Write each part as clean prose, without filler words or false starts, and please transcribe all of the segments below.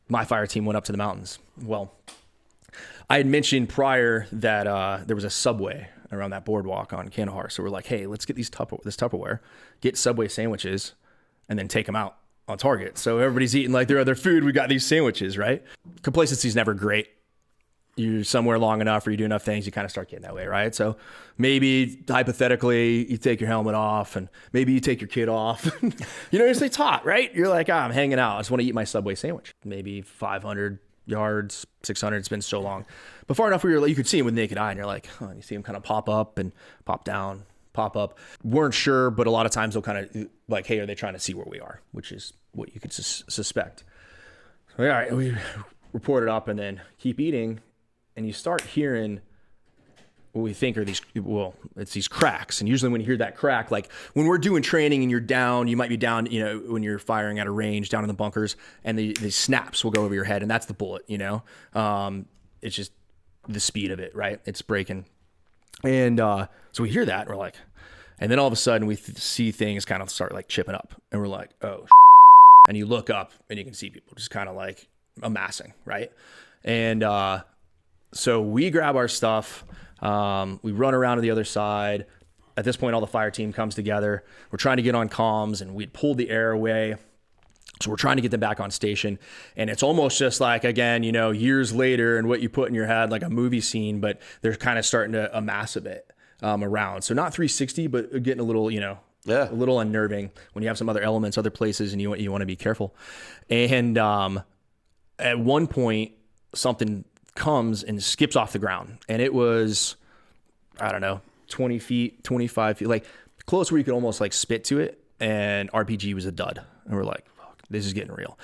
my fire team went up to the mountains. Well, I had mentioned prior that there was a Subway around that boardwalk on Kandahar. So we're like, hey, let's get this Tupperware, get Subway sandwiches, and then take them out on target. So everybody's eating like their other food. We got these sandwiches, right? Complacency is never great. You're somewhere long enough or you do enough things, you kind of start getting that way, right? So maybe hypothetically you take your helmet off and maybe you take your kid off. You know, it's hot, right? You're like, I'm hanging out. I just want to eat my Subway sandwich. Maybe 500 yards, 600. It's been so long. But far enough where you could see him with naked eye and you're like, oh, you see him kind of pop up and pop down, pop up. Weren't sure, but a lot of times they'll kind of like, hey, are they trying to see where we are? Which is what you could suspect. So, all right, we report it up and then keep eating. And you start hearing what we think are it's these cracks. And usually when you hear that crack, like when we're doing training and you're down, you might be down, you know, when you're firing at a range down in the bunkers and the snaps will go over your head and that's the bullet, you know? It's just the speed of it, right? It's breaking. And so we hear that and we're like, and then all of a sudden we see things kind of start like chipping up and we're like, oh, and you look up and you can see people just kind of like amassing, right? And, so we grab our stuff, we run around to the other side. At this point, all the fire team comes together. We're trying to get on comms and we'd pulled the air away. So we're trying to get them back on station. And it's almost just like, again, you know, years later and what you put in your head, like a movie scene, but they're kind of starting to amass a bit around. So not 360, but getting a little, you know, a little unnerving when you have some other elements, other places, and you want to be careful. And at one point, something comes and skips off the ground. And it was, I don't know, 20 feet, 25 feet, like close where you could almost like spit to it. And RPG was a dud. And we're like, fuck, this is getting real.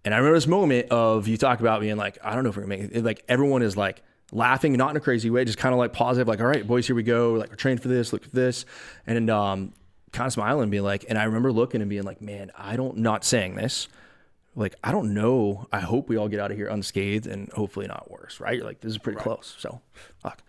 And I remember this moment of, you talk about being like, I don't know if we're gonna make it. Like everyone is like laughing, not in a crazy way, just kind of like positive, like, all right, boys, here we go. Like we're trained for this, look at this. And kind of smiling and being like, and I remember looking and being like, man, not saying this. Like, I don't know. I hope we all get out of here unscathed and hopefully not worse, right? You're like, this is pretty close. So, fuck.